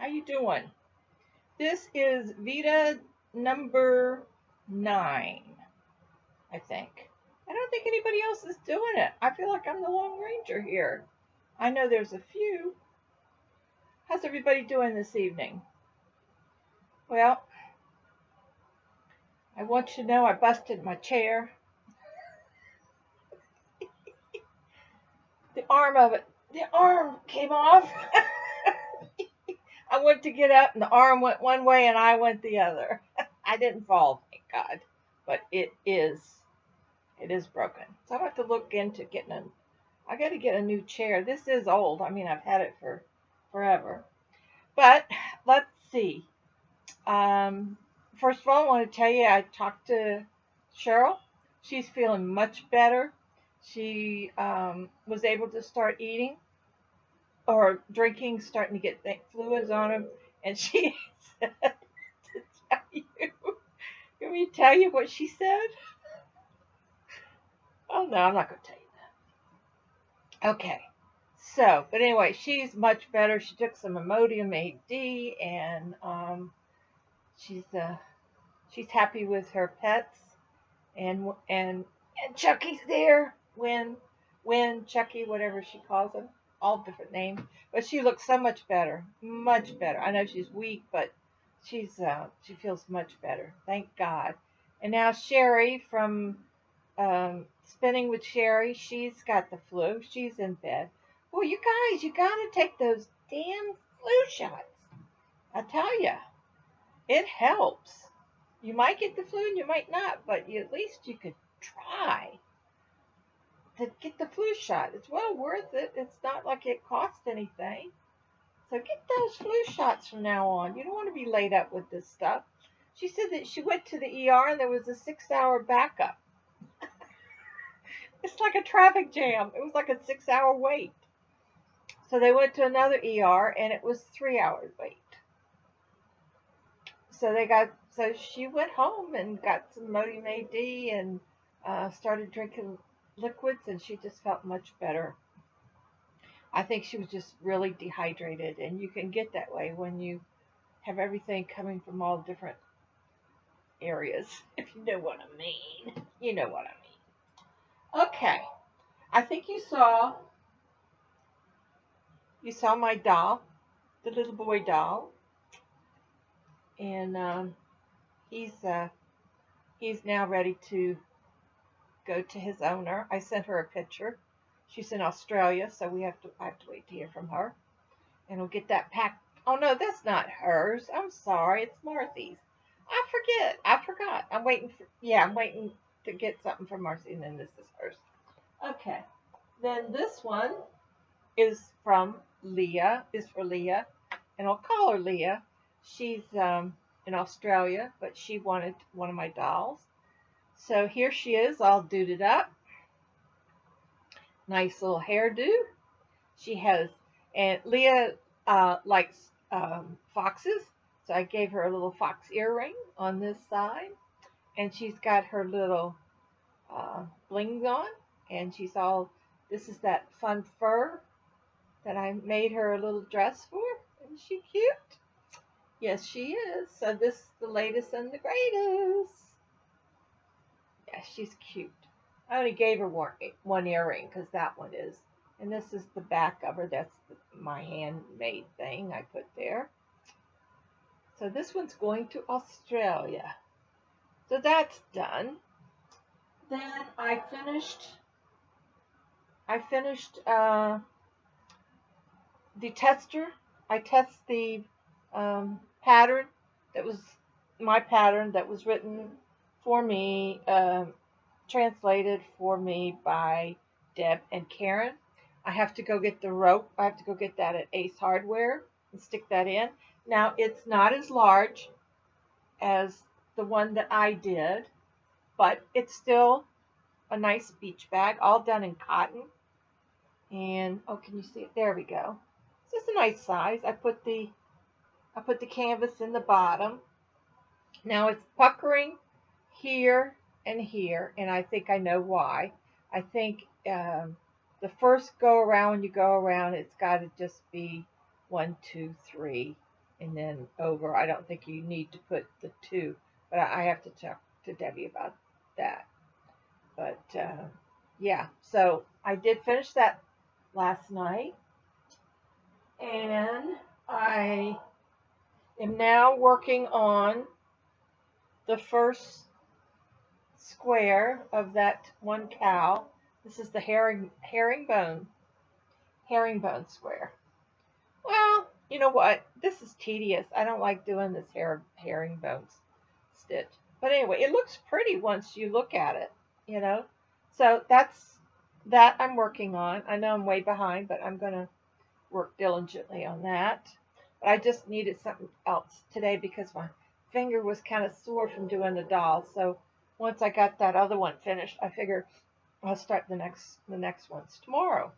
How you doing? This is Veda number 9, I think. I don't think anybody else is doing it. I feel like I'm the Lone Ranger here. I know there's a few. How's everybody doing this evening? Well, I want you to know I busted my chair. The arm came off. I went to get up and the arm went one way and I went the other. I didn't fall, thank God, but it is broken. So I have to look into getting I got to get a new chair. This is old. I mean, I've had it for forever. But let's see. First of all, I want to tell you I talked to Cheryl. She's feeling much better. She was able to start eating or drinking, starting to get fluids on him. And she said to tell you, let me tell you what she said? Oh, no, I'm not going to tell you that. Okay. So, but anyway, she's much better. She took some Imodium AD, and she's she's happy with her pets, and Chucky's there. When Chucky, whatever she calls him, all different names. But she looks so much better, much better. I know she's weak, but she feels much better. Thank God. And now Sherry from Spinning with Sherry, she's got the flu. She's in bed. Well, you guys, you gotta take those damn flu shots. I tell ya, it helps. You might get the flu and you might not, but at least you could try to get the flu shot. It's well worth it. It's not like it costs anything. So get those flu shots from now on. You don't want to be laid up with this stuff. She said that she went to the ER and there was a 6-hour backup. It's like a traffic jam. It was like a 6-hour wait. So they went to another ER and it was 3 hours wait. So she went home and got some Imodium AD and started drinking liquids, and she just felt much better. I think she was just really dehydrated, and you can get that way when you have everything coming from all different areas, if you know what I mean. You know what I mean. Okay. I think you saw my doll, the little boy doll, and he's now ready to go to his owner. I sent her a picture. She's in Australia, so I have to wait to hear from her. And we'll get that packed. Oh no, that's not hers. I'm sorry, it's Marcy's. I forgot. I'm waiting to get something from Marcy, and then this is hers. Okay. Then this one is from Leah, is for Leah, and I'll call her Leah. She's in Australia, but she wanted one of my dolls. So here she is, all duded up. Nice little hairdo. She has, and Leah likes foxes, so I gave her a little fox earring on this side, and she's got her little blings on, and this is that fun fur that I made her a little dress for. Isn't she cute? Yes, she is. So this is the latest and the greatest. Yeah, she's cute. I only gave her one earring because that one is. And this is the back of her. That's my handmade thing I put there. So this one's going to Australia. So that's done. Then I finished the tester. I test the pattern that was my pattern that was written for me, translated for me by Deb and Karen. I have to go get the rope. I have to go get that at Ace Hardware and stick that in. Now, it's not as large as the one that I did, but it's still a nice beach bag, all done in cotton. And, oh, can you see it? There we go. So it's a nice size. I put the canvas in the bottom. Now it's puckering here and here, and I think I know why. I think the first go around, when you go around, it's got to just be 1, 2, 3 and then over. I don't think you need to put the 2, but I have to talk to Debbie about that. But yeah, so I did finish that last night, and I am now working on the first square of that one cow. This is the herringbone square. Well, you know what? This is tedious. I don't like doing this herringbone stitch. But anyway, it looks pretty once you look at it, you know. So that's that I'm working on. I know I'm way behind, but I'm going to work diligently on that. But I just needed something else today because my finger was kind of sore from doing the doll. So once I got that other one finished, I figured I'll start the next ones tomorrow.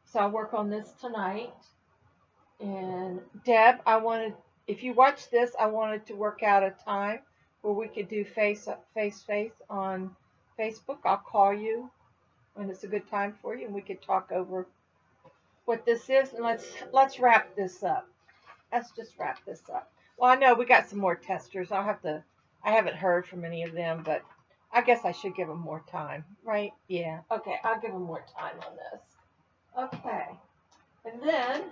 So I'll work on this tonight. And Deb, if you watch this, I wanted to work out a time where we could do face on Facebook. I'll call you when it's a good time for you, and we could talk over what this is. And let's wrap this up. Let's just wrap this up. Well, I know we got some more testers. I haven't heard from any of them, but I guess I should give them more time, right? Yeah. Okay, I'll give them more time on this. Okay. And then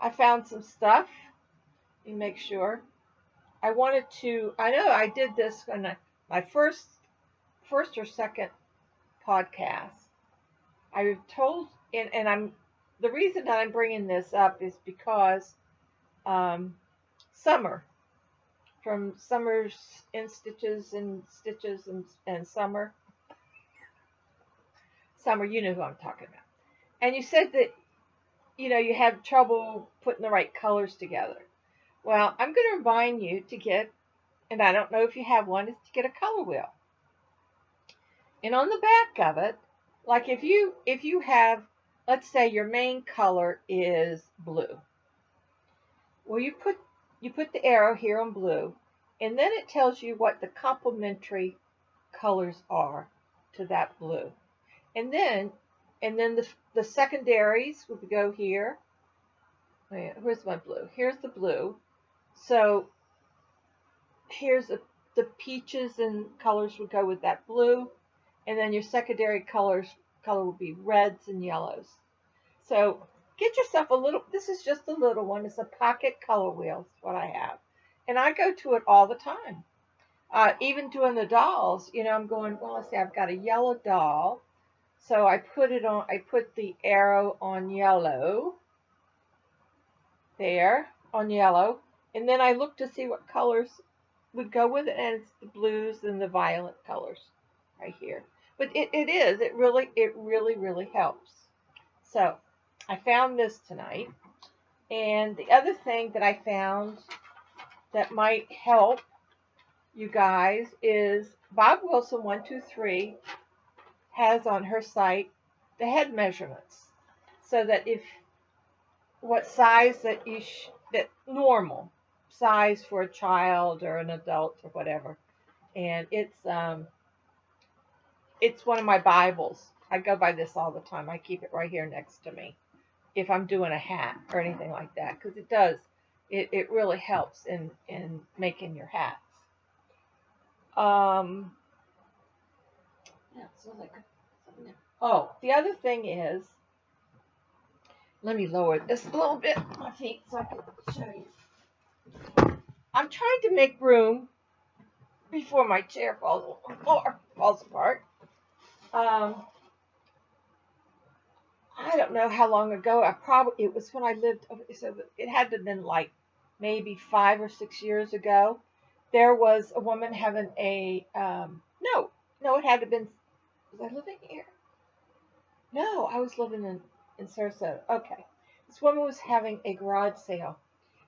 I found some stuff. Let me make sure. I know I did this on my first or second podcast. I told, and the reason that I'm bringing this up is because Summer from Summer's in Stitches and Summer, you know who I'm talking about. And you said that you have trouble putting the right colors together. Well, I'm going to remind you to get, and I don't know if you have one, is to get a color wheel. And on the back of it, like if you have, let's say your main color is blue. Well, you put the arrow here on blue, and then it tells you what the complementary colors are to that blue. And then the secondaries would go here. Where's my blue? Here's the blue. So here's the peaches and colors would go with that blue. And then your secondary color would be reds and yellows. So get yourself this is just a little one. It's a pocket color wheel, is what I have. And I go to it all the time. Even doing the dolls, I'm going, well, let's see, I've got a yellow doll. So I put the arrow on yellow. There, on yellow. And then I look to see what colors would go with it. And it's the blues and the violet colors right here. But it really helps. So I found this tonight. And the other thing that I found that might help you guys is Bob Wilson 123 has on her site the head measurements, so that if what size that that normal size for a child or an adult or whatever. And it's one of my Bibles. I go by this all the time. I keep it right here next to me if I'm doing a hat or anything like that, because it really helps in making your hats. The other thing is, let me lower this a little bit, my feet, so I can show you. I'm trying to make room before my chair falls apart. I don't know how long ago. It was when I lived. So it had to have been like maybe 5 or 6 years ago. There was a woman having a no, it had to have been. Was I living here? No, I was living in Sarasota. Okay, this woman was having a garage sale,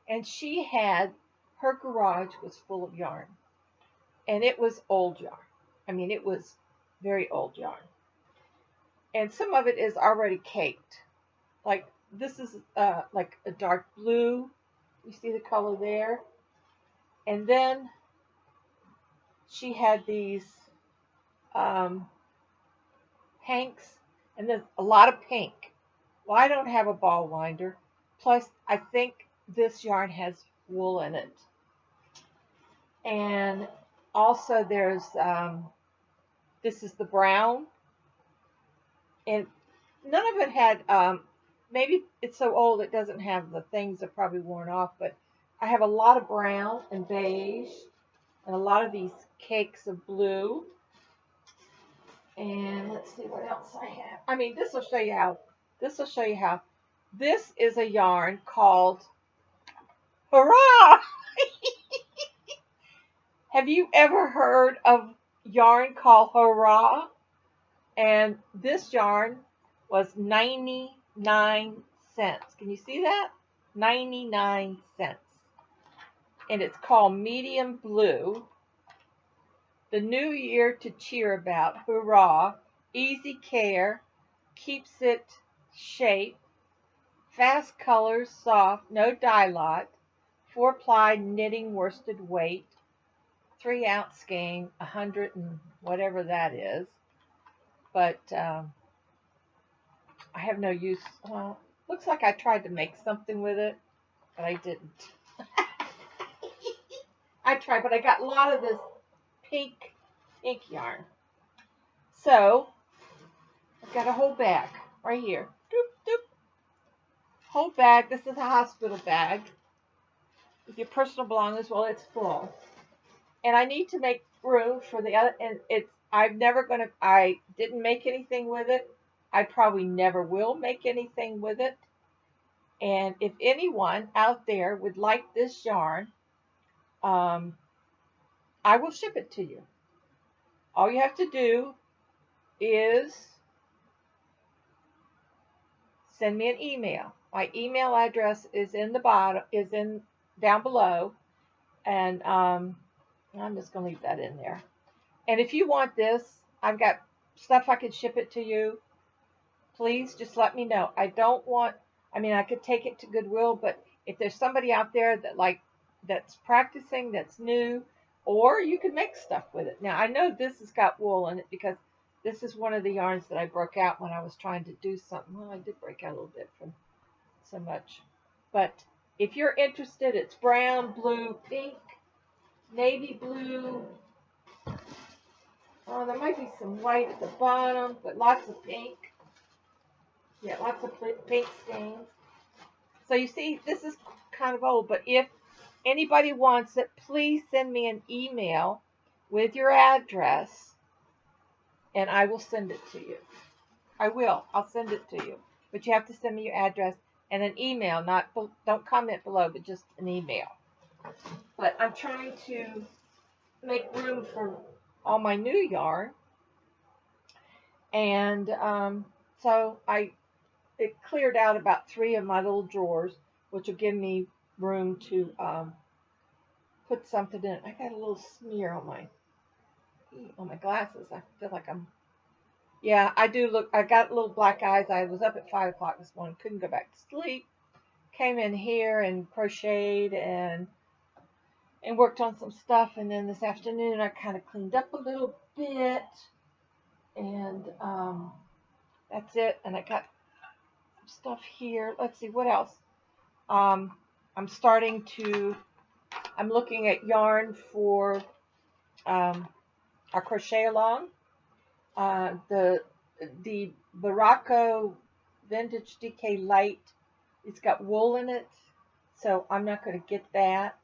and her garage was full of yarn, and it was old yarn. I mean, it was very old yarn. And some of it is already caked. Like this is like a dark blue. You see the color there? And then she had these pinks, and then a lot of pink. Well, I don't have a ball winder, Plus, I think this yarn has wool in it. And also there's, this is the brown. And none of it had, maybe it's so old it doesn't have the things that probably worn off, but I have a lot of brown and beige and a lot of these cakes of blue. And let's see what else I have. I mean, this will show you how. This will show you how. This is a yarn called Hurrah! Have you ever heard of yarn called Hurrah? And this yarn was 99 cents. Can you see that? 99 cents. And it's called Medium Blue. The new year to cheer about. Hurrah. Easy care. Keeps it shape. Fast colors, soft, no dye lot. 4-ply knitting worsted weight. 3-ounce skein, 100 and whatever that is. But I have no use. Looks like I tried to make something with it, but I didn't. I tried, but I got a lot of this pink yarn. So I've got a whole bag right here. Doop, doop. Whole bag. This is a hospital bag with your personal belongings. Well, it's full, and I need to make room for the other. And I didn't make anything with it. I probably never will make anything with it. And if anyone out there would like this yarn, I will ship it to you. All you have to do is send me an email. My email address is in the bottom, down below, and I'm just gonna leave that in there. And if you want this, I've got stuff I could ship it to you. Please just let me know. I could take it to Goodwill, but if there's somebody out there that's practicing, that's new, or you can make stuff with it. Now, I know this has got wool in it because this is one of the yarns that I broke out when I was trying to do something. Well, I did break out a little bit from so much. But if you're interested, it's brown, blue, pink, navy blue. Oh, there might be some white at the bottom, but lots of pink. Yeah, lots of pink stains. So you see, this is kind of old, but if anybody wants it, please send me an email with your address, and I will send it to you. I'll send it to you. But you have to send me your address and an email, don't comment below, but just an email. But I'm trying to make room for all my new yarn. And so it cleared out about 3 of my little drawers, which will give me room to put something in. I got a little smear on my glasses. I feel like yeah, I do look. I got little black eyes. I was up at 5 o'clock this morning, couldn't go back to sleep. Came in here and crocheted and worked on some stuff, and then this afternoon I kind of cleaned up a little bit, and that's it. And I got stuff here. Let's see what else. I'm looking at yarn for our crochet along. The Baracco Vintage DK Light. It's got wool in it, so I'm not going to get that.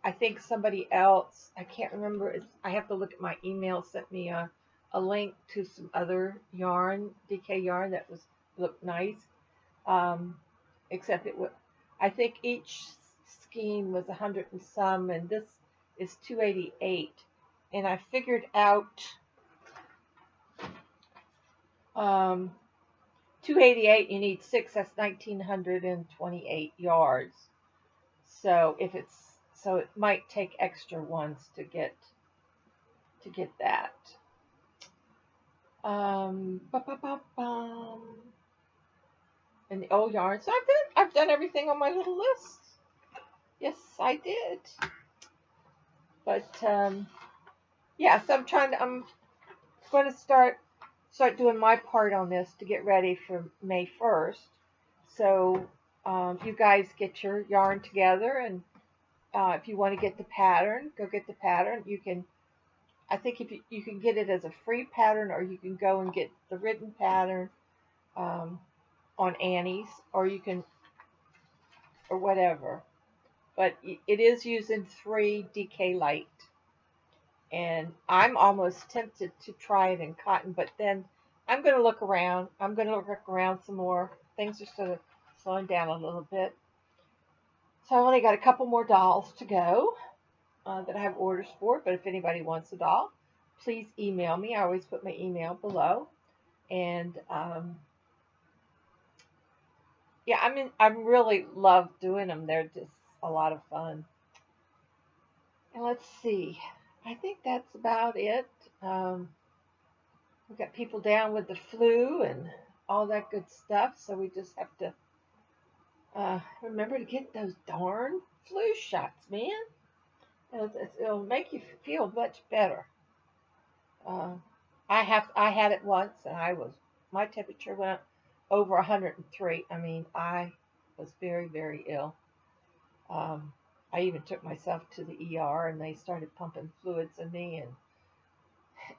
I think somebody else, I can't remember. I have to look at my email. Sent me a link to some other yarn, DK yarn that looked nice. Except I think each skein was 100 and some, and this is 288. And I figured out 288, you need 6, that's 1928 yards. So it might take extra ones to get that. And the old yarn. So I've done everything on my little list. Yes, I did. But yeah, so I'm going to start doing my part on this to get ready for May 1st. So You guys get your yarn together, and if you want to get the pattern, go get the pattern. You can, I think, if you can get it as a free pattern, or you can go and get the written pattern um, on Annie's, or you can, or whatever. But it is using 3 DK light, and I'm almost tempted to try it in cotton, but then I'm going to look around. I'm going to look around some more. Things are sort of slowing down a little bit. So I only got a couple more dolls to go that I have orders for, but if anybody wants a doll, please email me. I always put my email below. And yeah, I really love doing them. They're just a lot of fun. And let's see. I think that's about it. Um, we got people down with the flu and all that good stuff, so we just have to remember to get those darn flu shots, man. It'll make you feel much better. Uh, I had it once, and my temperature went up over 103. I mean, I was very, very ill. Um, I even took myself to the ER, and they started pumping fluids in me,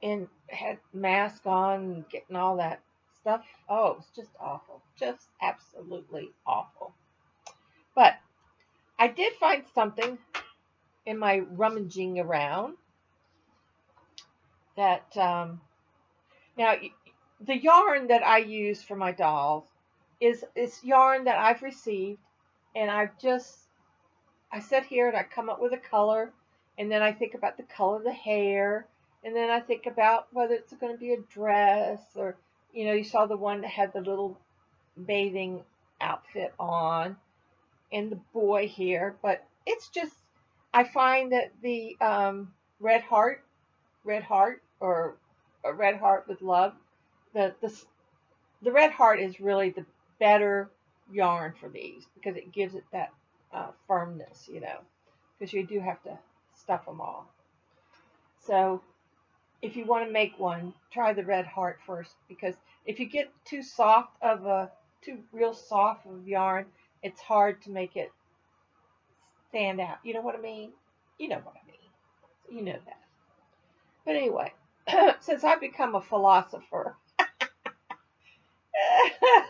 and had mask on, and getting all that stuff. Oh, it was just awful, just absolutely awful. But I did find something in my rummaging around that now the yarn that I use for my dolls is yarn that I've received, and I sit here and I come up with a color, and then I think about the color of the hair, and then I think about whether it's going to be a dress, or you saw the one that had the little bathing outfit on, and the boy here, but it's just I find that the red heart, or a red heart with love, the the the red heart is really the better yarn for these because it gives it that firmness, because you do have to stuff them all. So if you want to make one, try the red heart first, because if you get too real soft of yarn, it's hard to make it stand out. You know what I mean? You know what I mean. You know that. But anyway, since I've become a philosopher,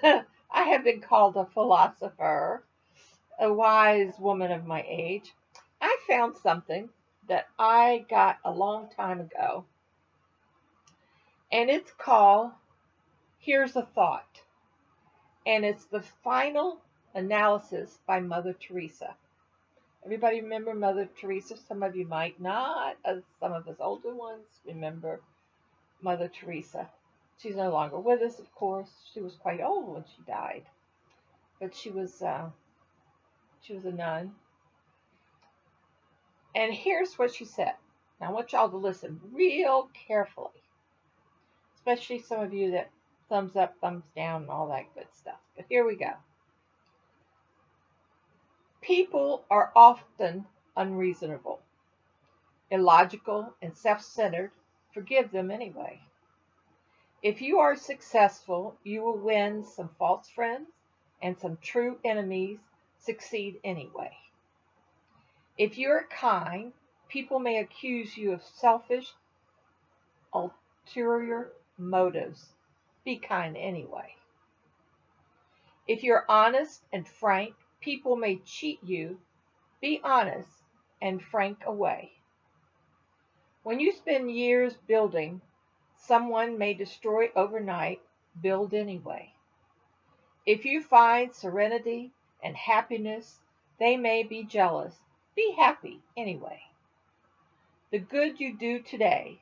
I have been called a philosopher, a wise woman of my age. I found something that I got a long time ago, and it's called Here's a Thought, and it's the final analysis by Mother Teresa. Everybody remember Mother Teresa? Some of you might not. Some of us older ones remember Mother Teresa. She's no longer with us, of course. She was quite old when she died, but she was a nun. And here's what she said. Now I want y'all to listen real carefully, especially some of you that thumbs up, thumbs down, and all that good stuff. But here we go. People are often unreasonable, illogical, and self-centered. Forgive them anyway. If you are successful, you will win some false friends, and some true enemies succeed anyway. If you are kind, people may accuse you of selfish, ulterior motives. Be kind anyway. If you're honest and frank, people may cheat you. Be honest and frank away. When you spend years building, someone may destroy overnight. Build anyway. If you find serenity and happiness, they may be jealous. Be happy anyway. The good you do today,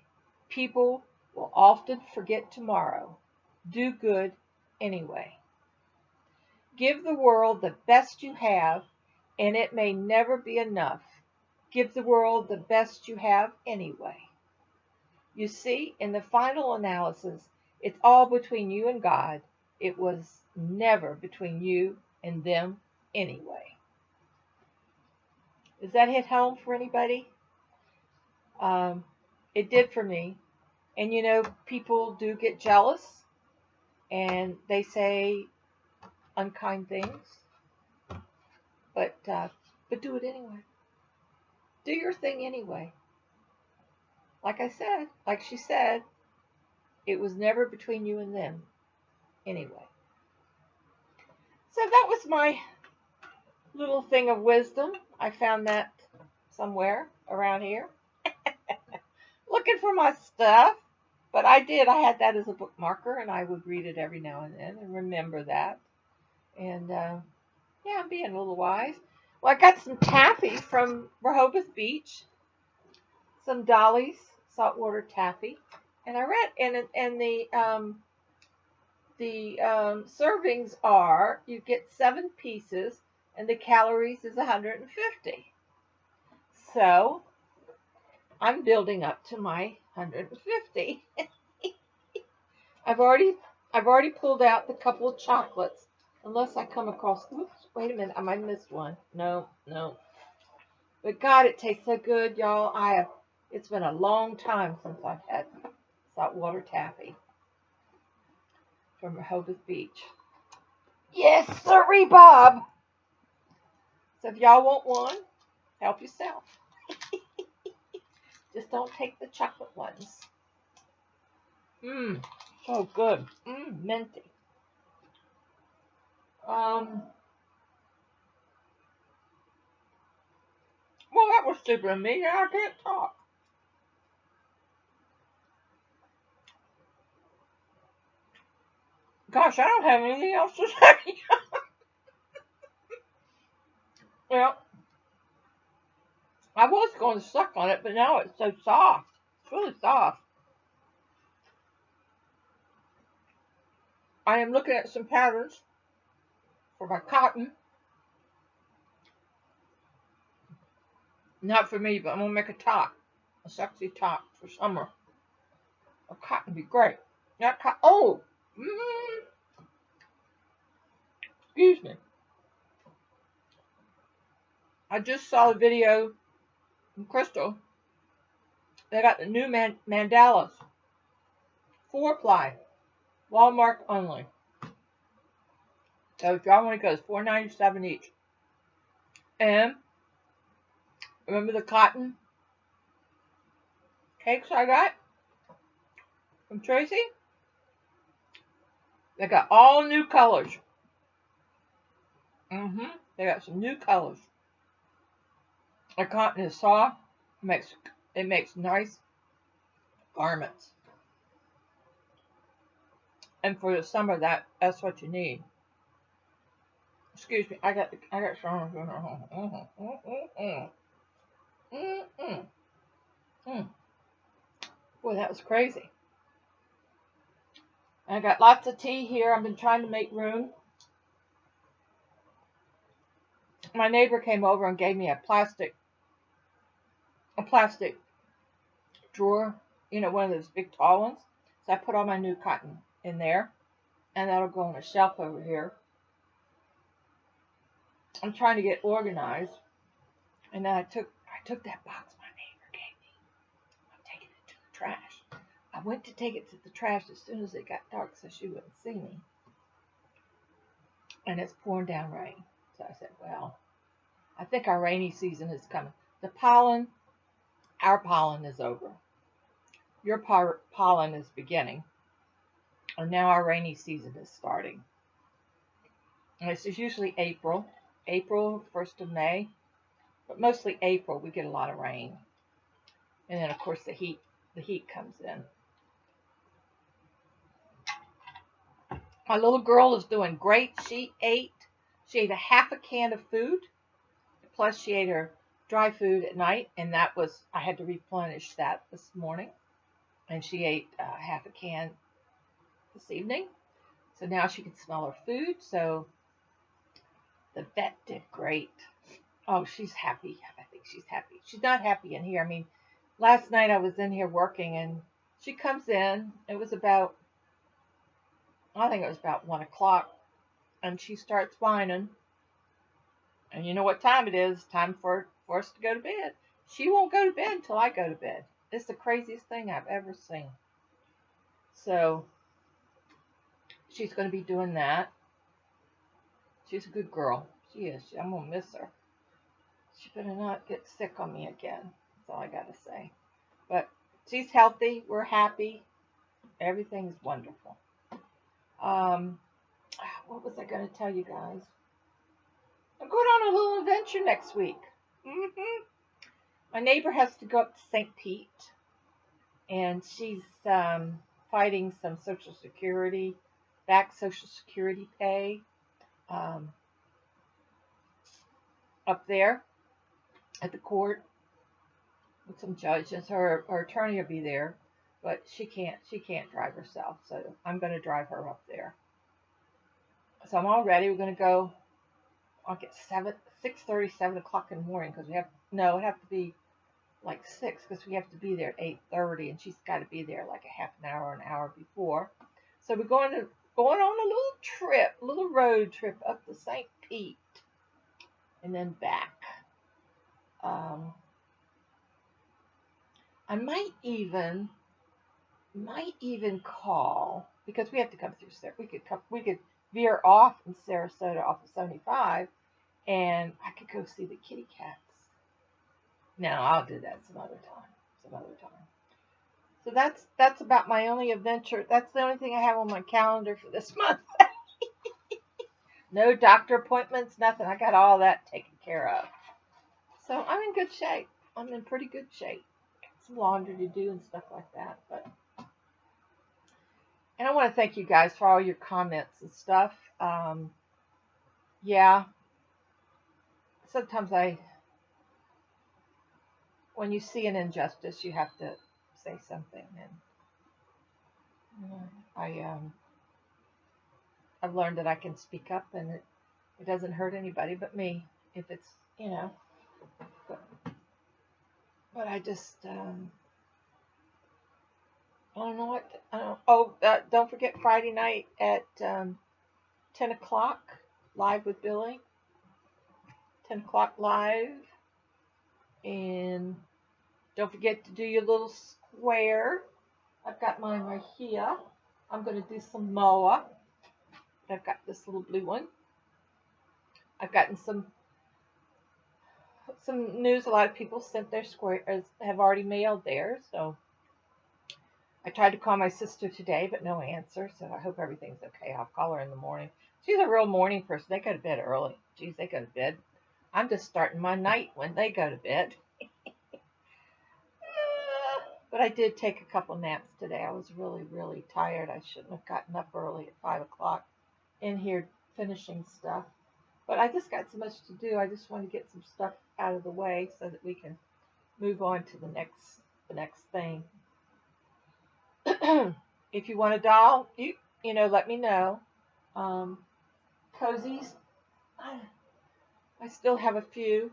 people will often forget tomorrow. Do good anyway. Give the world the best you have, and it may never be enough. Give the world the best you have anyway. You see, in the final analysis, it's all between you and God. It was never between you and them anyway. Does that hit home for anybody? It did for me. And people do get jealous, and they say unkind things. But do it anyway. Do your thing anyway. Like she said, it was never between you and them anyway. So that was my little thing of wisdom. I found that somewhere around here. Looking for my stuff. But I did. I had that as a bookmarker, and I would read it every now and then and remember that. And yeah, I'm being a little wise. Well, I got some taffy from Rehoboth Beach, some Dolly's saltwater taffy, and I read, and the servings are, you get 7 pieces, and the calories is 150. So I'm building up to my 150. I've already pulled out the couple of chocolates, unless I come across. Oops, wait a minute, I might have missed one. No. But God, it tastes so good, y'all. It's been a long time since I've had saltwater taffy from Rehoboth Beach. Yes, sirree, Bob. So if y'all want one, help yourself. Just don't take the chocolate ones. So good. Minty. Well, that was stupid of me. Now I can't talk. Gosh, I don't have anything else to say. Well, I was going to suck on it, but now it's so soft. It's really soft. I am looking at some patterns for my cotton. Not for me, but I'm going to make a top. A sexy top for summer. A cotton would be great. Not cotton. Oh! Excuse me. I just saw a video from Crystal. They got the new mandalas. 4-ply. Walmart only. So if y'all want to go, it's $4.97 each. And remember the cotton cakes I got from Tracy? They got all new colors. They got some new colors. The cotton is soft. It makes nice garments. And for the summer, that's what you need. Excuse me, I got some. Boy, that was crazy. I got lots of tea here. I've been trying to make room. My neighbor came over and gave me a plastic drawer, one of those big tall ones. So I put all my new cotton in there, and that'll go on a shelf over here. I'm trying to get organized, and then I took that box my neighbor gave me. I'm taking it to the trash. I went to take it to the trash as soon as it got dark so she wouldn't see me. And it's pouring down rain. So I said, well, I think our rainy season is coming. Our pollen is over. Your pollen is beginning. And now our rainy season is starting. And this is usually April, 1st of May. But mostly April, we get a lot of rain. And then, of course, the heat comes in. My little girl is doing great. She ate a half a can of food. Plus, she ate her dry food at night. And I had to replenish that this morning. And she ate half a can this evening. So now she can smell her food. So the vet did great. Oh, she's happy. I think she's happy. She's not happy in here. I mean, last night I was in here working, and she comes in. I think it was about 1 o'clock, and she starts whining. And you know what time it is? Time for us to go to bed. She won't go to bed until I go to bed. It's the craziest thing I've ever seen. So she's going to be doing that. She's a good girl. She is. I'm going to miss her. She better not get sick on me again. That's all I got to say. But she's healthy. We're happy. Everything's wonderful. Um, what was I going to tell you guys? I'm going on a little adventure next week. My neighbor has to go up to St. Pete, and she's fighting some Social Security pay um, up there at the court with some judges. Her attorney will be there, but she can't drive herself, so I'm going to drive her up there. So I'm all ready. We're going to go. I'll get 6:30, 7 o'clock in the morning because it have to be like 6 because we have to be there at 8:30, and she's got to be there like a half an hour before. So we're going on a little road trip up to St. Pete and then back. I might even call because we have to come through. We could veer off in Sarasota off of 75, and I could go see the kitty cats. No, I'll do that some other time. So that's about my only adventure. That's the only thing I have on my calendar for this month. No doctor appointments, nothing. I got all that taken care of. So I'm in good shape. I'm in pretty good shape. Some laundry to do and stuff like that. And I want to thank you guys for all your comments and stuff. Yeah. Sometimes when you see an injustice, you have to say something. And I've learned that I can speak up, and it doesn't hurt anybody but me if it's, but I just, I don't know what, don't forget Friday night at 10 o'clock, live with Billy. 10 o'clock live. And don't forget to do your little square. I've got mine right here. I'm going to do some moa. I've got this little blue one. I've gotten some news. A lot of people sent their squares, have already mailed theirs. So I tried to call my sister today, but no answer. So I hope everything's okay. I'll call her in the morning. She's a real morning person. They go to bed early. Geez, they go to bed. I'm just starting my night when they go to bed. But I did take a couple naps today. I was really, really tired. I shouldn't have gotten up early at 5 o'clock in here finishing stuff. But I just got so much to do. I just want to get some stuff out of the way so that we can move on to the next thing. If you want a doll, you let me know. Cozies, I still have a few.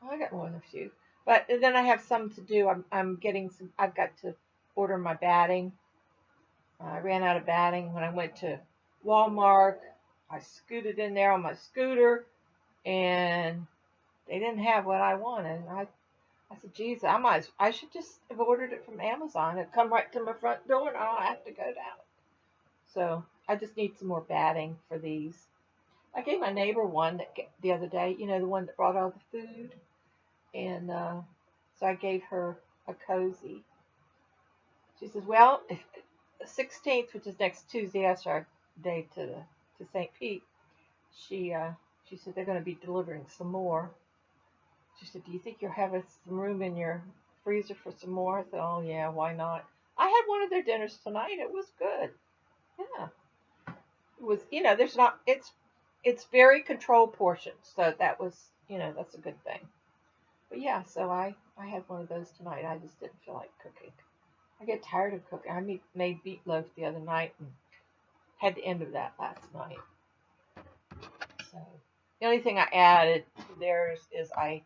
Oh, I got more than a few. But then I have some to do. I'm getting some. I've got to order my batting. I ran out of batting when I went to Walmart. I scooted in there on my scooter, and they didn't have what I wanted. I said, "Geez, I should just have ordered it from Amazon. It'd come right to my front door, and I don't have to go down." So I just need some more batting for these. I gave my neighbor one the other day. The one that brought all the food. And so I gave her a cozy. She says, "Well, if the 16th, which is next Tuesday, that's our day to St. Pete." She said they're going to be delivering some more. She said, "Do you think you'll have some room in your freezer for some more?" I said, "Oh yeah, why not?" I had one of their dinners tonight. It was good. Yeah, it was. There's not. It's very controlled portions, so that was. That's a good thing. But yeah, so I had one of those tonight. I just didn't feel like cooking. I get tired of cooking. I made meatloaf the other night and had the end of that last night. So the only thing I added to theirs is I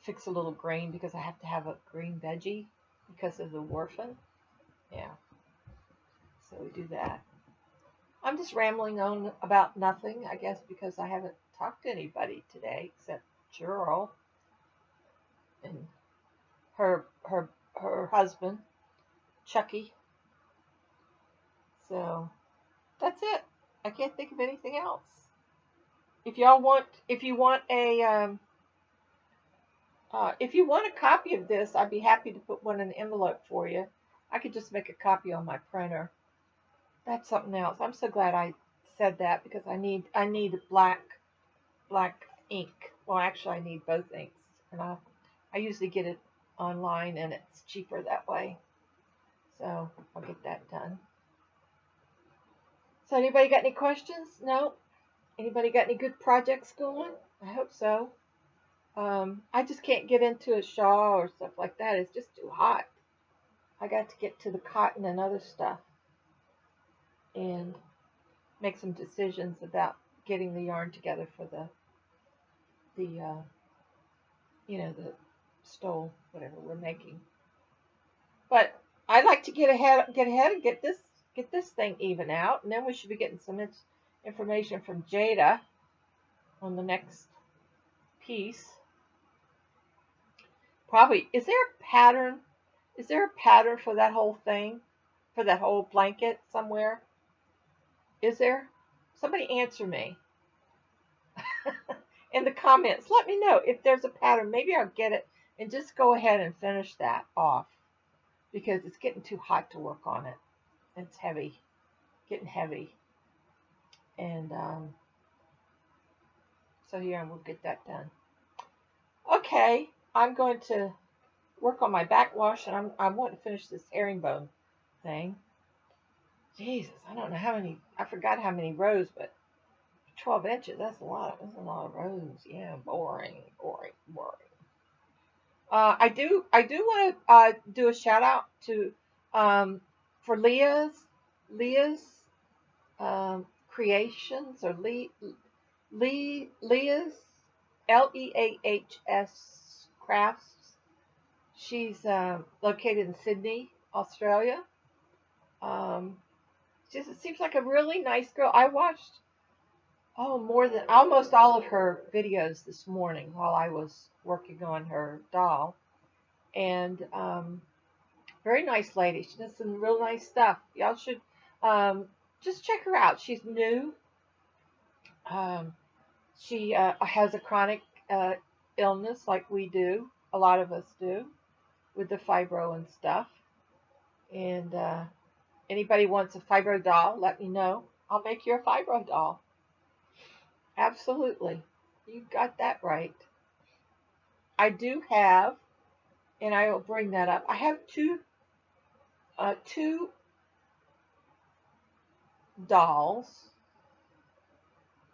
fix a little green because I have to have a green veggie because of the warfarin. Yeah. So we do that. I'm just rambling on about nothing, I guess, because I haven't talked to anybody today except Cheryl and her husband, Chucky. So that's it. I can't think of anything else. if you want a copy of this, I'd be happy to put one in the envelope for you. I could just make a copy on my printer. That's something else. I'm so glad I said that because I need black ink. Well, actually, I need both inks, and I usually get it online, and it's cheaper that way. So I'll get that done. So anybody got any questions? No. Anybody got any good projects going? I hope so. I just can't get into a shawl or stuff like that. It's just too hot. I got to get to the cotton and other stuff and make some decisions about getting the yarn together for the the stole whatever we're making. But I'd like to get ahead and get this thing even out, and then we should be getting some information from Jada on the next piece. Probably is there a pattern? Is there a pattern for that whole thing? For that whole blanket somewhere? Is there? Somebody answer me in the comments. Let me know if there's a pattern. Maybe I'll get it and just go ahead and finish that off because it's getting too hot to work on it. It's heavy, getting heavy. And so here we'll get that done. Okay, I'm going to work on my backwash, and I want to finish this herringbone thing. Jesus, I don't know how many. I forgot how many rows, but 12 inches. That's a lot. That's a lot of rows. Yeah, boring. I do want to do a shout out to for Leah's creations or Leah's Leah's crafts. She's located in Sydney, Australia. Just it seems like a really nice girl. I watched more than almost all of her videos this morning while I was working on her doll, and very nice lady. She does some real nice stuff. Y'all should just check her out. She's new. She has a chronic illness like we do. A lot of us do with the fibro and stuff. And anybody wants a fibro doll, let me know. I'll make you a fibro doll. Absolutely. You got that right. I do have, and I will bring that up. I have two dolls,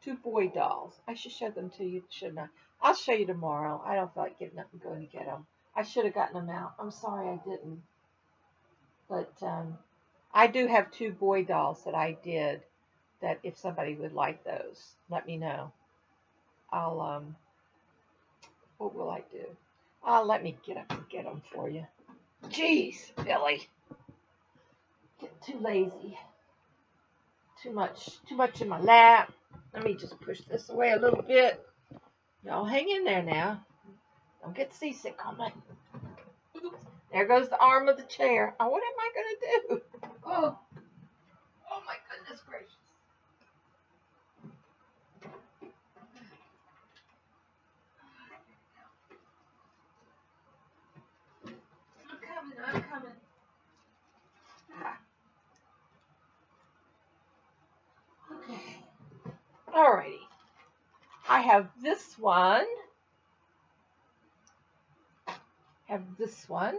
two boy dolls. I should show them to you, shouldn't I? I'll show you tomorrow. I don't feel like getting up and going to get them. I should have gotten them out. I'm sorry I didn't. But I do have two boy dolls that I did that if somebody would like those, let me know. I'll, what will I do? Let me get up and get them for you. Jeez, Billy. Getting too lazy. Too much in my lap. Let me just push this away a little bit. Y'all hang in there now. Don't get seasick on me. Oops. There goes the arm of the chair. Oh, what am I going to do? Oh my goodness gracious. I'm coming. Okay. Alrighty. I have this one. It's one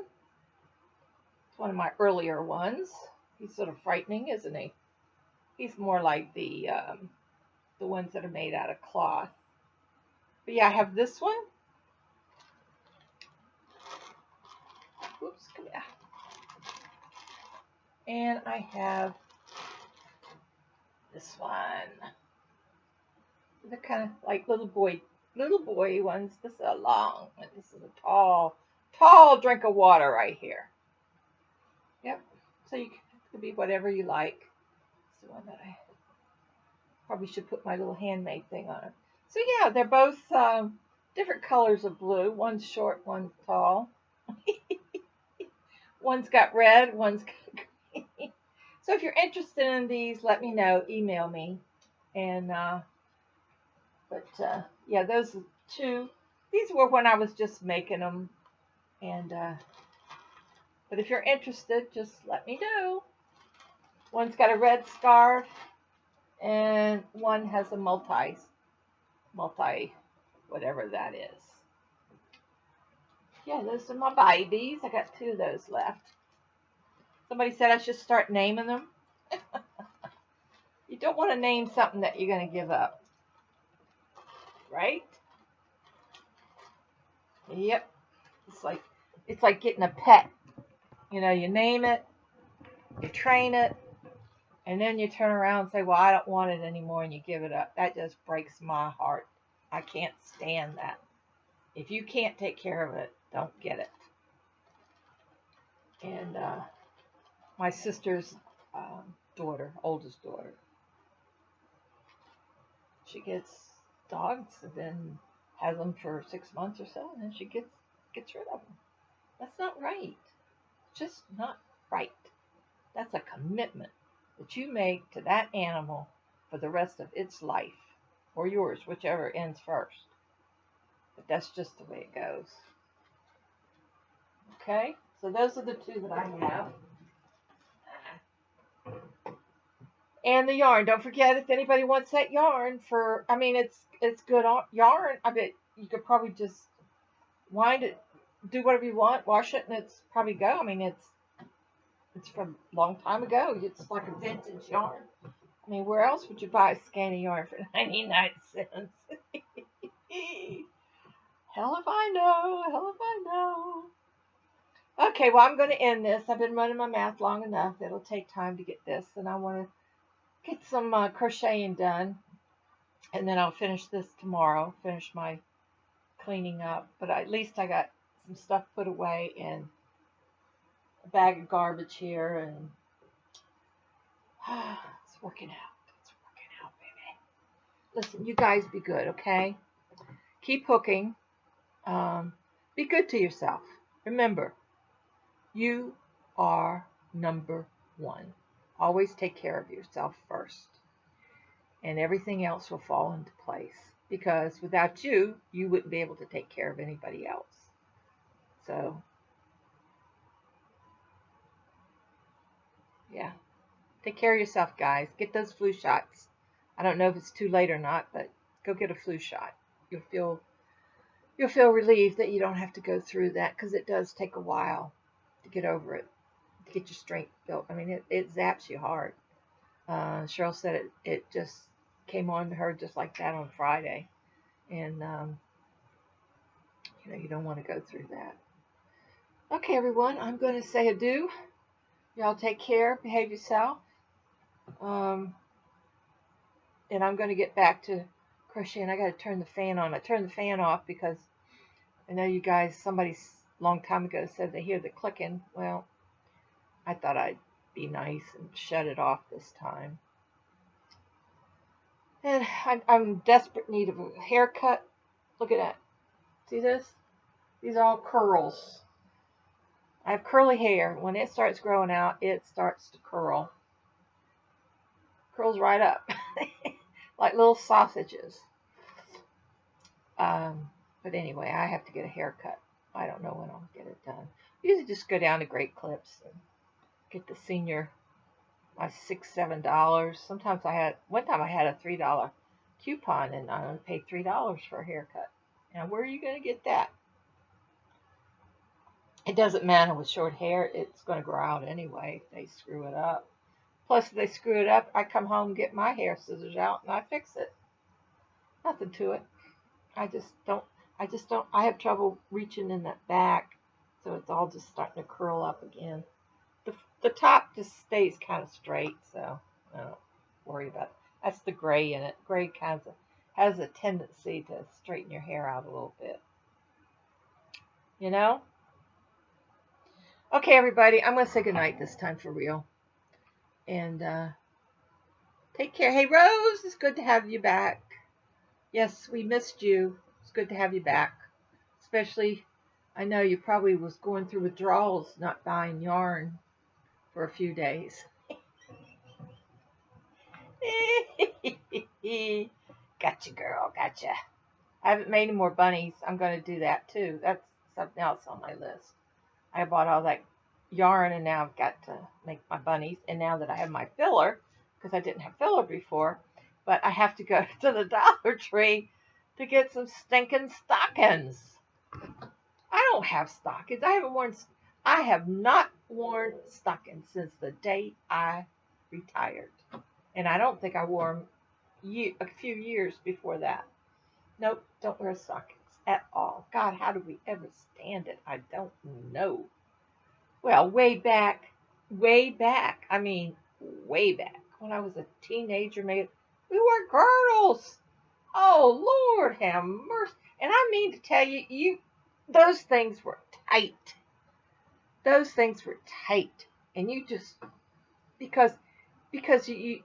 of my earlier ones. He's sort of frightening, isn't he? He's more like the ones that are made out of cloth. But yeah, I have this one. Oops, come here. And I have this one. They're kind of like little boy ones. This is a long, and this is a tall drink of water right here. Yep. So you can be whatever you like. It's the one that I probably should put my little handmade thing on it. So yeah, they're both different colors of blue. One's short, one's tall. One's got red, one's got green. So if you're interested in these, let me know. Email me, and But yeah, those two. These were when I was just making them, and but if you're interested, just let me know. One's got a red scarf, and one has a multi, whatever that is. Yeah, those are my babies. I got two of those left. Somebody said I should start naming them. You don't want to name something that you're going to give up, right? Yep. It's like getting a pet. You know, you name it, you train it, and then you turn around and say, "Well, I don't want it anymore," and you give it up. That just breaks my heart. I can't stand that. If you can't take care of it, don't get it. And my sister's daughter, oldest daughter, she gets dogs and then has them for 6 months or so, and then she gets rid of them. That's not right. Just not right. That's a commitment that you make to that animal for the rest of its life, or yours, whichever ends first. But that's just the way it goes. Okay, so those are the two that I have. And the yarn. Don't forget, if anybody wants that yarn for, I mean, it's good yarn. I bet you could probably just wind it, do whatever you want, wash it, and it's probably go. I mean, it's from a long time ago. It's like a vintage yarn. I mean, where else would you buy a skein of yarn for 99 cents? Hell if I know. Hell if I know. Okay, well, I'm going to end this. I've been running my mouth long enough. It'll take time to get this, and I want to get some crocheting done, and then I'll finish this tomorrow, finish my cleaning up. But at least I got some stuff put away in a bag of garbage here, and it's working out. It's working out, baby. Listen, you guys be good, okay? Keep hooking. Be good to yourself. Remember, you are number one. Always take care of yourself first, and everything else will fall into place. Because without you, you wouldn't be able to take care of anybody else. So, yeah. Take care of yourself, guys. Get those flu shots. I don't know if it's too late or not, but go get a flu shot. You'll feel relieved that you don't have to go through that, because it does take a while to get over it, to get your strength built. I mean, it zaps you hard. Cheryl said it just came on to her just like that on Friday, and you don't want to go through that. Okay, everyone, I'm going to say adieu. Y'all take care, behave yourself, and I'm going to get back to crocheting. I got to turn the fan on. I turned the fan off because I know you guys, somebody a long time ago said they hear the clicking. Well, I thought I'd be nice and shut it off this time. And I'm in desperate need of a haircut. Look at that. See this? These are all curls. I have curly hair. When it starts growing out, it starts to curl. Curls right up. Like little sausages. But anyway, I have to get a haircut. I don't know when I'll get it done. I usually just go down to Great Clips and get the senior, my $6-7. Sometimes one time I had a $3 coupon, and I only paid $3 for a haircut. Now, where are you going to get that? It doesn't matter with short hair. It's going to grow out anyway if they screw it up. Plus, if they screw it up, I come home and get my hair scissors out and I fix it. Nothing to it. I just don't, I have trouble reaching in that back, so it's all just starting to curl up again. The top just stays kind of straight, so I don't worry about it. That's the gray in it. Gray kind of has a tendency to straighten your hair out a little bit. You know? Okay, everybody, I'm going to say goodnight this time for real. And take care. Hey, Rose, it's good to have you back. Yes, we missed you. It's good to have you back. Especially, I know you probably was going through withdrawals, not buying yarn for a few days. Gotcha. Gotcha, girl. Gotcha. I haven't made any more bunnies. I'm going to do that too. That's something else on my list. I bought all that yarn and now I've got to make my bunnies. And now that I have my filler, because I didn't have filler before, but I have to go to the Dollar Tree to get some stinking stockings. I don't have stockings. I have not worn stockings since the day I retired. And I don't think I wore them a few years before that. Nope, don't wear stockings at all. God, how do we ever stand it? I don't know. Well, way back, way back, when I was a teenager, maybe, we wore girdles. Oh, Lord have mercy. And I mean to tell you, those things were tight. Those things were tight. And you just, because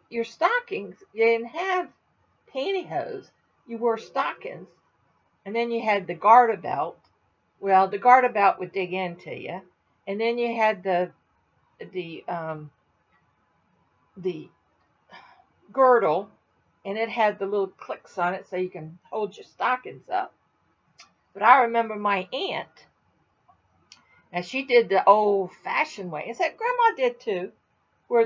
your stockings, you didn't have pantyhose. You wore stockings. And then you had the garter belt. Well, the garter belt would dig into you. And then you had the girdle, and it had the little clicks on it so you can hold your stockings up. But I remember my aunt, and she did the old-fashioned way. In fact, Grandma did too, where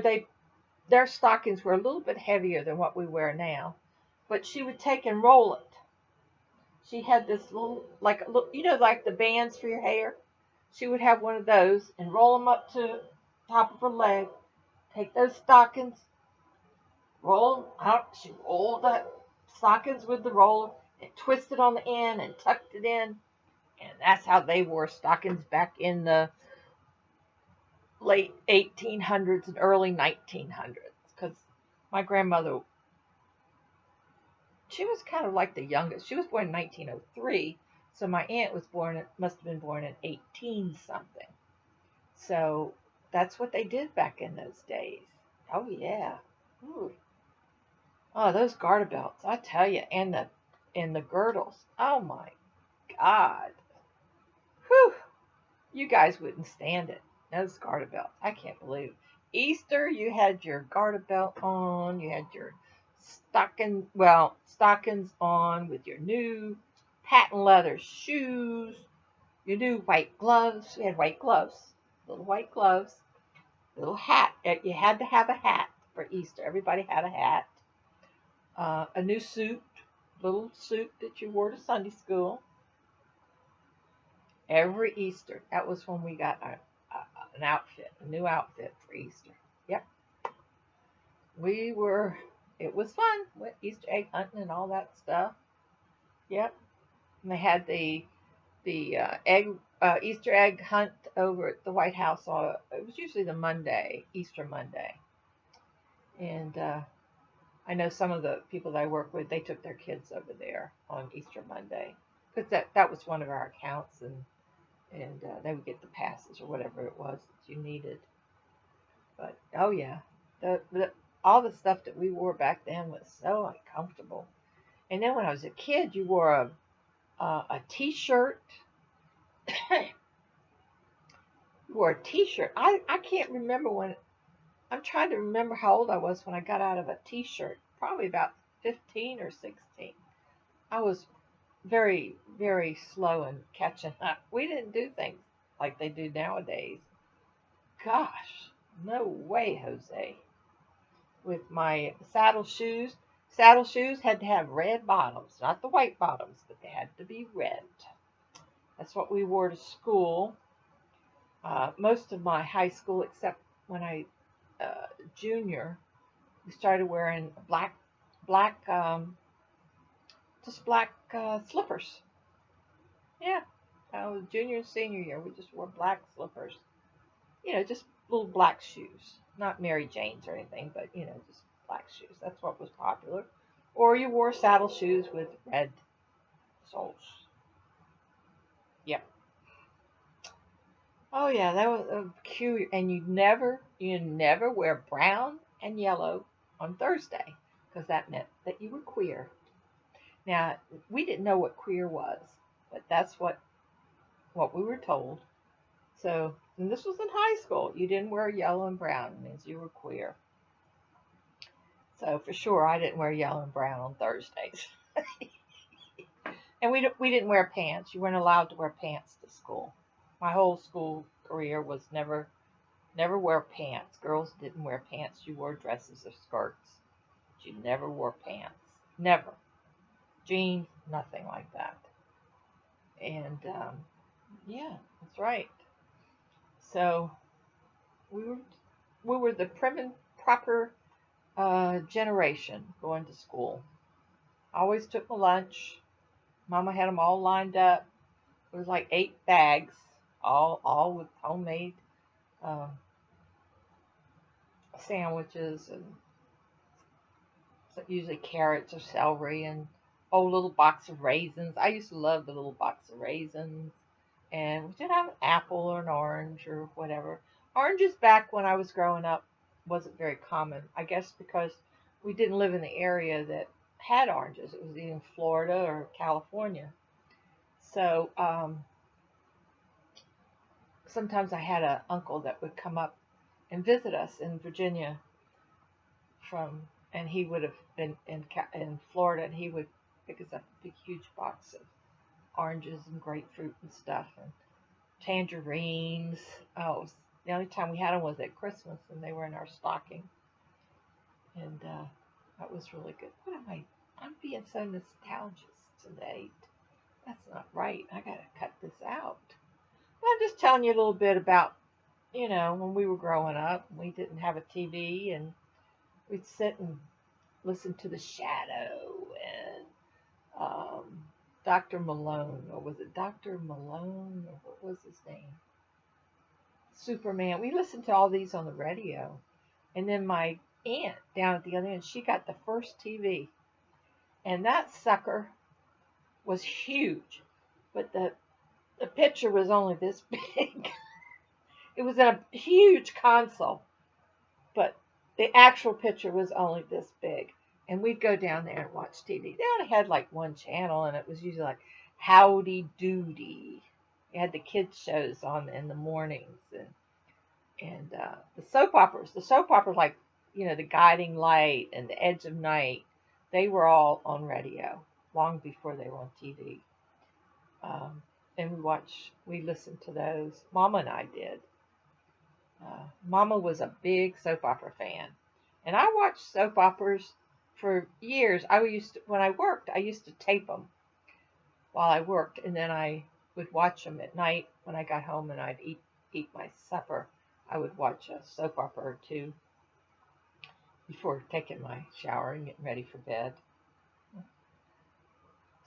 their stockings were a little bit heavier than what we wear now. But she would take and roll it. She had this little, like the bands for your hair. She would have one of those and roll them up to the top of her leg. Take those stockings, roll them out. She rolled the stockings with the roller and twisted on the end and tucked it in. And that's how they wore stockings back in the late 1800s and early 1900s. Because my grandmother, she was kind of like the youngest. She was born in 1903. So my aunt must have been born in 18 something. So that's what they did back in those days. Oh yeah. Ooh. Oh, those garter belts, I tell you, and the girdles. Oh my God. Whew. You guys wouldn't stand it. Those garter belts. I can't believe it. Easter, you had your garter belt on. You had your stockings on with your new patent leather shoes. Your new white gloves. We had white gloves. Little white gloves. Little hat. You had to have a hat for Easter. Everybody had a hat. A new suit. Little suit that you wore to Sunday school. Every Easter. That was when we got an outfit. A new outfit for Easter. Yep. It was fun. Went Easter egg hunting and all that stuff. Yep. And they had the Easter egg hunt over at the White House. It was usually the Monday, Easter Monday. And I know some of the people that I work with, they took their kids over there on Easter Monday. Because that was one of our accounts, and they would get the passes or whatever it was that you needed. But, oh yeah, all the stuff that we wore back then was so uncomfortable. And then when I was a kid, you wore a t-shirt. You wore a t-shirt. I can't remember I'm trying to remember how old I was when I got out of a t-shirt. Probably about 15 or 16. I was very, very slow in catching up. We didn't do things like they do nowadays. Gosh, no way, Jose. With my saddle shoes had to have red bottoms, not the white bottoms, but they had to be red. That's what we wore to school. Most of my high school, except when I junior, we started wearing black slippers. Yeah, junior and senior year, we just wore black slippers. Just little black shoes, not Mary Jane's or anything, but just black shoes. That's what was popular. Or you wore saddle shoes with red soles. Yep. Oh yeah, that was cute. And you never wear brown and yellow on Thursday, because that meant that you were queer. Now, we didn't know what queer was, but that's what we were told. So, and this was in high school. You didn't wear yellow and brown. It means you were queer. So for sure, I didn't wear yellow and brown on Thursdays. And we didn't wear pants. You weren't allowed to wear pants to school. My whole school career was never wear pants. Girls didn't wear pants. You wore dresses or skirts. But you never wore pants. Never. Jeans, nothing like that. And yeah, that's right. So we were we were the prim and proper generation going to school. I always took my lunch. Mama had them all lined up. It was like 8 bags, all with homemade uh, sandwiches and usually carrots or celery and little box of raisins. I used to love the little box of raisins. And we did have an apple or an orange or whatever. Oranges back when I was growing up wasn't very common. I guess because we didn't live in the area that had oranges. It was either in Florida or California. So sometimes I had an uncle that would come up and visit us in Virginia from, and he would have been in Florida, and he would pick us up a big huge box of oranges and grapefruit and stuff and tangerines. Oh, the only time we had them was at Christmas, and they were in our stocking, and that was really good. What am I? I'm being so nostalgic today. That's not right. I gotta cut this out. I'm just telling you a little bit about, when we were growing up. We didn't have a TV, and we'd sit and listen to The Shadow and Dr. Malone, or was it Dr. Malone, or what was his name? Superman. We listened to all these on the radio. And then my aunt down at the other end, she got the first TV. And that sucker was huge. But the picture was only this big. It was in a huge console. But the actual picture was only this big. And we'd go down there and watch TV. They only had like one channel, and it was usually like Howdy Doody. They had the kids shows on in the mornings, and the soap operas. The soap operas, like The Guiding Light and The Edge of Night, they were all on radio long before they were on TV. And we listened to those. Mama and I did. Mama was a big soap opera fan, and I watched soap operas for years. When I worked, I used to tape them while I worked, and then I would watch them at night when I got home, and I'd eat my supper. I would watch a soap opera or two before taking my shower and getting ready for bed.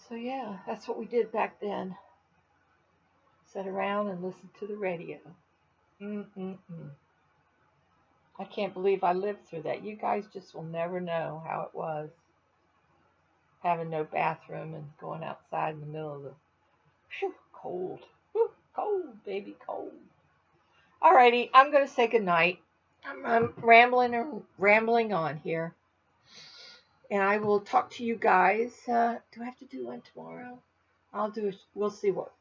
So yeah, that's what we did back then. Sit around and listen to the radio. Mm-mm-mm. I can't believe I lived through that. You guys just will never know how it was having no bathroom and going outside in the middle of the cold. Whew, cold, baby, cold. Alrighty, I'm going to say goodnight. I'm rambling on here. And I will talk to you guys. Do I have to do one tomorrow? We'll see what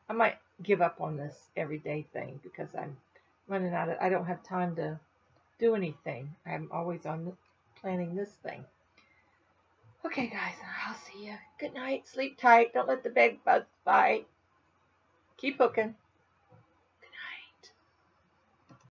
I might give up on this everyday thing because I'm running out of, I don't have time to do anything. I'm always planning this thing. Okay, guys, I'll see you. Good night. Sleep tight. Don't let the bed bugs bite. Keep hooking.